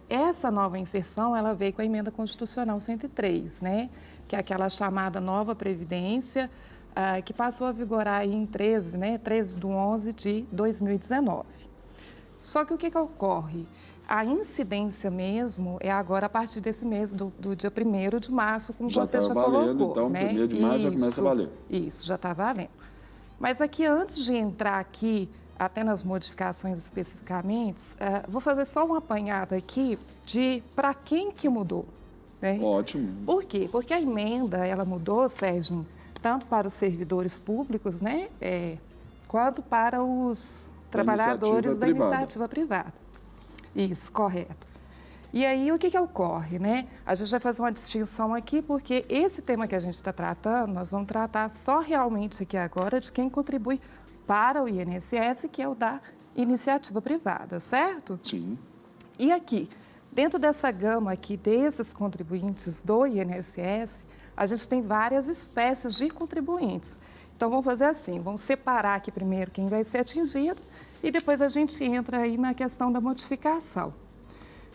Essa nova inserção, ela veio com a emenda constitucional 103, né? Que é aquela chamada nova Previdência, que passou a vigorar aí em 13/11 de 2019. Só que o que ocorre? A incidência mesmo é agora a partir desse mês, do dia 1º de março, como você já valendo, colocou. então, né? 1º de março já começa a valer. Isso, já está valendo. Mas aqui, antes de entrar aqui, até nas modificações especificamente, vou fazer só uma apanhada aqui de para quem que mudou. Né? Ótimo. Por quê? Porque a emenda, ela mudou, Sérgio, tanto para os servidores públicos, né, quanto para os trabalhadores da iniciativa privada. Isso, correto. E aí, o que ocorre, né? A gente vai fazer uma distinção aqui, porque esse tema que a gente está tratando, nós vamos tratar só realmente aqui agora de quem contribui para o INSS, que é o da iniciativa privada, certo? Sim. E aqui, dentro dessa gama aqui desses contribuintes do INSS, a gente tem várias espécies de contribuintes. Então, vamos fazer assim, vamos separar aqui primeiro quem vai ser atingido e depois a gente entra aí na questão da modificação.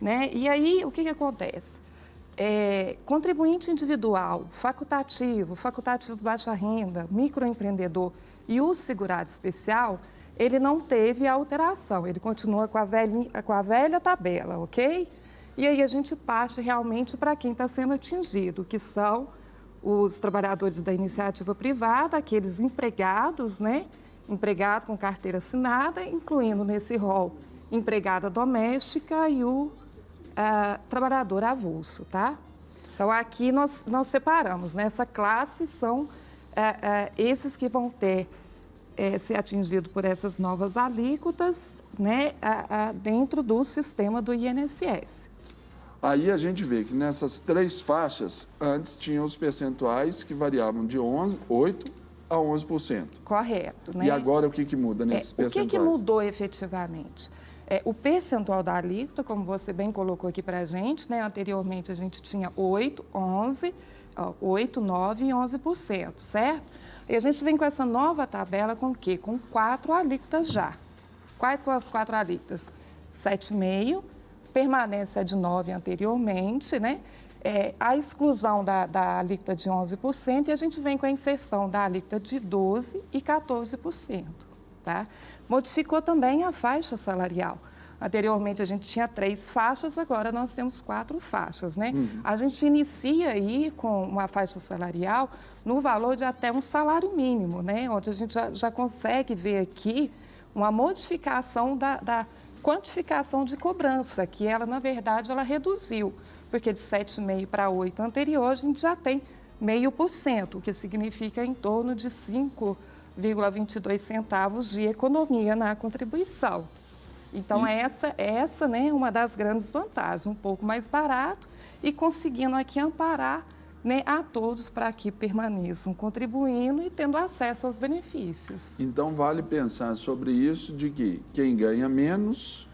Né? E aí, o que acontece? Contribuinte individual, facultativo baixa renda, microempreendedor e o segurado especial, ele não teve alteração, ele continua com a velha tabela, ok? E aí a gente parte realmente para quem está sendo atingido, que são os trabalhadores da iniciativa privada, aqueles empregados, né? Empregado com carteira assinada, incluindo nesse rol empregada doméstica e o trabalhador avulso, tá? Então, aqui nós separamos, nessa classe são esses que vão ser atingidos por essas novas alíquotas, né, dentro do sistema do INSS. Aí a gente vê que nessas 3 faixas, antes tinham os percentuais que variavam de 8% a 11%. Correto, né? E agora o que muda nesses percentuais? O que mudou efetivamente? O percentual da alíquota, como você bem colocou aqui para a gente, né? Anteriormente a gente tinha 8, 9 e 11%, certo? E a gente vem com essa nova tabela com o quê? Com 4 alíquotas já. Quais são as 4 alíquotas? 7,5%, permanência de 9% anteriormente, né? A exclusão da alíquota de 11% e a gente vem com a inserção da alíquota de 12% e 14%, tá? Modificou também a faixa salarial. Anteriormente a gente tinha 3 faixas, agora nós temos 4 faixas, né? A gente inicia aí com uma faixa salarial no valor de até um salário mínimo, né? Onde a gente já consegue ver aqui uma modificação da quantificação de cobrança, que ela, na verdade, ela reduziu, porque de 7,5% para 8% anterior, a gente já tem 0,5%, o que significa em torno de 5,22 centavos de economia na contribuição. Então, essa né, uma das grandes vantagens, um pouco mais barato e conseguindo aqui amparar, né, a todos para que permaneçam contribuindo e tendo acesso aos benefícios. Então, vale pensar sobre isso de que quem ganha menos,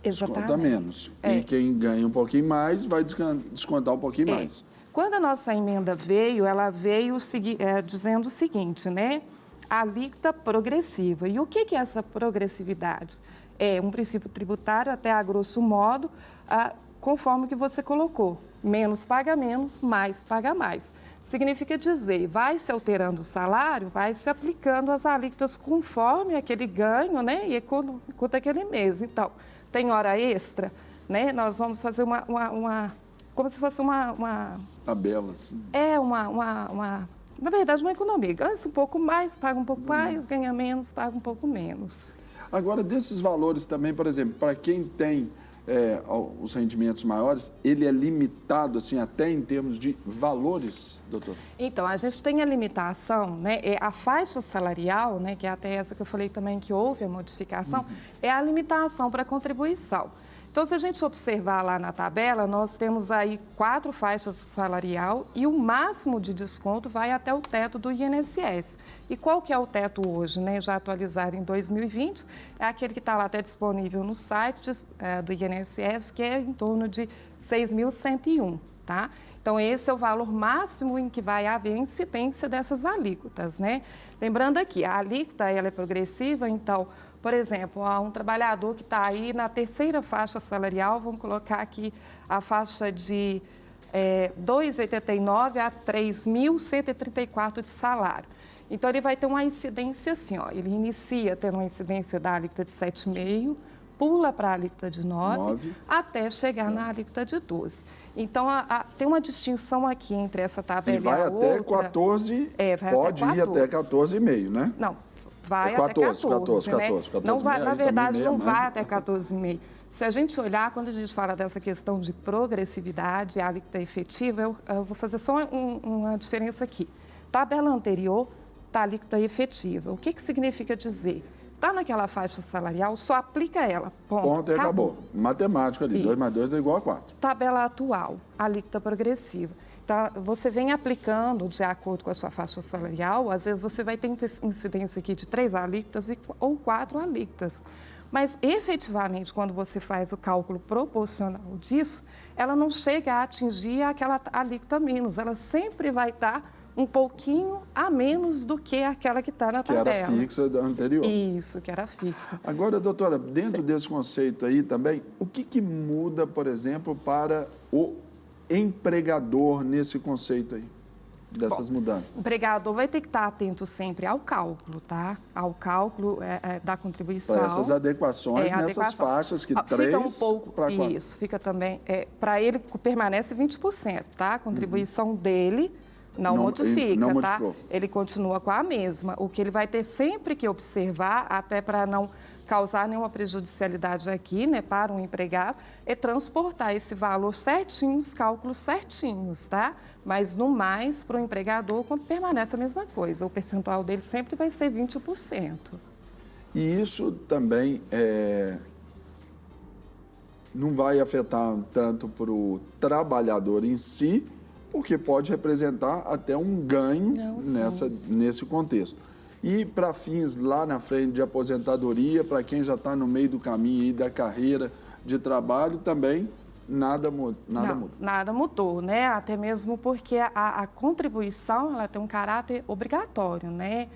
desconta menos. E quem ganha um pouquinho mais, vai descontar um pouquinho mais. Quando a nossa emenda veio, ela veio dizendo o seguinte, né? Alíquota progressiva. E o que é essa progressividade? É um princípio tributário, até a grosso modo, conforme que você colocou. Menos paga menos, mais paga mais. Significa dizer, vai se alterando o salário, vai se aplicando as alíquotas conforme aquele ganho, né? E quanto aquele mês. Então, tem hora extra, né? Nós vamos fazer como se fosse uma tabela, assim. Na verdade, uma economia. Ganha um pouco mais, paga um pouco mais, ganha menos, paga um pouco menos. Agora, desses valores também, por exemplo, para quem tem os rendimentos maiores, ele é limitado, assim, até em termos de valores, doutor? Então, a gente tem a limitação, né? A faixa salarial, né, que é até essa que eu falei também que houve a modificação, é a limitação para a contribuição. Então, se a gente observar lá na tabela, nós temos aí 4 faixas salarial e o máximo de desconto vai até o teto do INSS. E qual que é o teto hoje, né? Já atualizado em 2020, é aquele que está lá até disponível no site do INSS, que é em torno de 6.101, tá? Então, esse é o valor máximo em que vai haver incidência dessas alíquotas, né? Lembrando aqui, a alíquota ela é progressiva, então, Por exemplo, há um trabalhador que está aí na terceira faixa salarial, vamos colocar aqui a faixa de 2,89 a 3.134 de salário. Então, ele vai ter uma incidência assim, ó, ele inicia tendo uma incidência da alíquota de 7,5%, pula para a alíquota de 9, até chegar na alíquota de 12. Então, tem uma distinção aqui entre essa tabela e a outra. E vai até 14, pode ir até 14,5, né? Não, vai até 14, né? Não vai, na verdade, não vai até 14,5. Se a gente olhar, quando a gente fala dessa questão de progressividade, a alíquota efetiva, eu vou fazer só uma diferença aqui. Tabela anterior, está a alíquota efetiva. O que significa dizer? Está naquela faixa salarial, só aplica ela. Ponto e acabou. Matemático ali, 2 mais 2 é igual a 4. Tabela atual, alíquota progressiva. Então, você vem aplicando de acordo com a sua faixa salarial, às vezes você vai ter incidência aqui de 3 alíquotas ou 4 alíquotas. Mas, efetivamente, quando você faz o cálculo proporcional disso, ela não chega a atingir aquela alíquota menos. Ela sempre vai estar um pouquinho a menos do que aquela que está na tabela. Que era fixa da anterior. Isso, que era fixa. Agora, doutora, dentro desse conceito aí também, o que muda, por exemplo, para o empregador nesse conceito aí, dessas mudanças? O empregador vai ter que estar atento sempre ao cálculo, tá? Ao cálculo da contribuição. Para essas adequações nessas faixas que 3 fica um pouco para 4. Isso, fica também, para ele permanece 20%, tá? A contribuição dele não modifica, tá? Ele continua com a mesma. O que ele vai ter sempre que observar, até para não causar nenhuma prejudicialidade aqui, né, para um empregado, é transportar esse valor certinho, os cálculos certinhos, tá? Mas, no mais, para o empregador, permanece a mesma coisa. O percentual dele sempre vai ser 20%. E isso também não vai afetar tanto para o trabalhador em si, porque pode representar até um ganho nesse contexto. E para fins lá na frente de aposentadoria, para quem já está no meio do caminho aí da carreira de trabalho, também nada muda. Nada mudou, né? Até mesmo porque a contribuição ela tem um caráter obrigatório, né?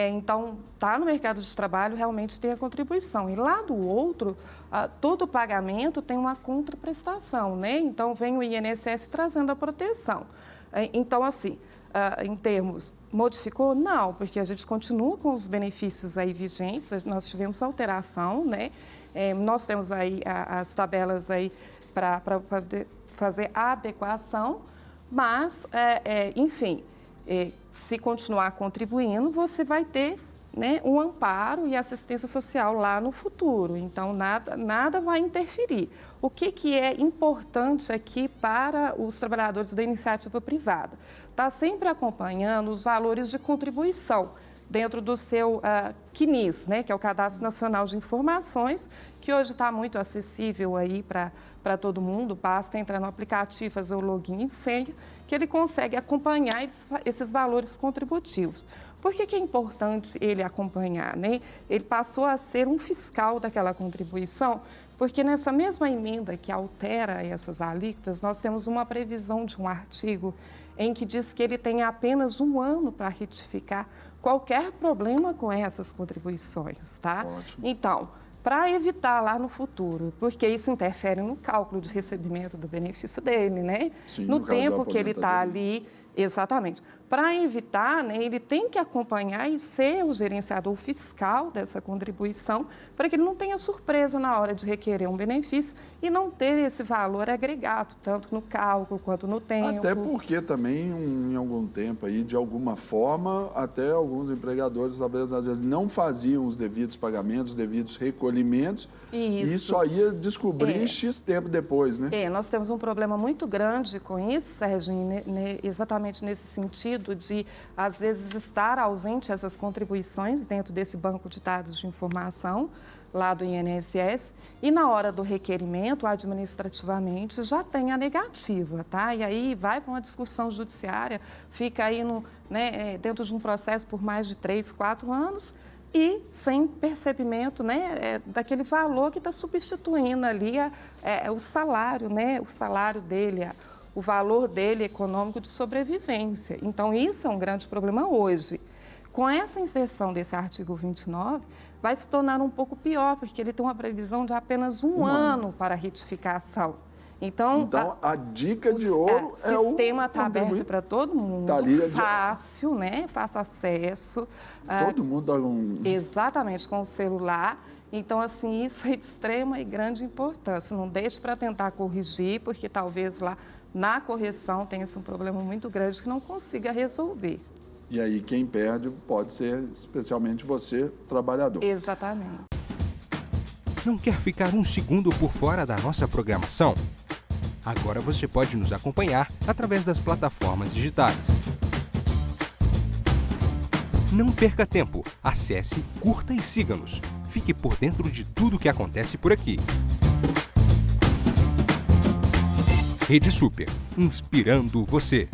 Então, tá no mercado de trabalho, realmente tem a contribuição. E lá do outro, todo pagamento tem uma contraprestação, né? Então, vem o INSS trazendo a proteção. Então, assim, em termos, modificou? Não, porque a gente continua com os benefícios aí vigentes, nós tivemos alteração, né? Nós temos aí as tabelas aí para fazer a adequação, mas, enfim, se continuar contribuindo, você vai ter, né, um amparo e assistência social lá no futuro. Então, nada vai interferir. O que é importante aqui para os trabalhadores da iniciativa privada? Está sempre acompanhando os valores de contribuição dentro do seu CNIS, né, que é o Cadastro Nacional de Informações, que hoje está muito acessível aí para todo mundo, basta entrar no aplicativo, fazer o login e senha, que ele consegue acompanhar esses valores contributivos. Por que é importante ele acompanhar, né? Ele passou a ser um fiscal daquela contribuição, porque nessa mesma emenda que altera essas alíquotas, nós temos uma previsão de um artigo em que diz que ele tem apenas 1 ano para retificar qualquer problema com essas contribuições, tá? Ótimo. Então, para evitar lá no futuro, porque isso interfere no cálculo de recebimento do benefício dele, né? Sim, no tempo que ele está ali, exatamente. Para evitar, né, ele tem que acompanhar e ser o gerenciador fiscal dessa contribuição, para que ele não tenha surpresa na hora de requerer um benefício e não ter esse valor agregado, tanto no cálculo quanto no tempo. Até porque também, em algum tempo aí, de alguma forma, até alguns empregadores, talvez, às vezes, não faziam os devidos pagamentos, os devidos recolhimentos, e só ia descobrir X tempo depois, né? Nós temos um problema muito grande com isso, Serginho, exatamente nesse sentido, de, às vezes, estar ausente essas contribuições dentro desse banco de dados de informação lá do INSS e na hora do requerimento, administrativamente, já tem a negativa, tá? E aí vai para uma discussão judiciária, fica aí dentro de um processo por mais de 3, 4 anos e sem percebimento, né, daquele valor que está substituindo ali o salário, né, o salário dele, o valor dele econômico de sobrevivência. Então, isso é um grande problema hoje. Com essa inserção desse artigo 29, vai se tornar um pouco pior, porque ele tem uma previsão de apenas um ano para retificação. Então a dica de ouro é o sistema está aberto para todo mundo, fácil, né? Fácil acesso. Todo mundo dá um... Exatamente, com o celular. Então, assim, isso é de extrema e grande importância. Não deixe para tentar corrigir, porque talvez lá na correção tenha um problema muito grande que não consiga resolver. E aí quem perde pode ser especialmente você, trabalhador. Exatamente. Não quer ficar um segundo por fora da nossa programação? Agora você pode nos acompanhar através das plataformas digitais. Não perca tempo. Acesse, curta e siga-nos. Fique por dentro de tudo o que acontece por aqui. Rede Super, inspirando você.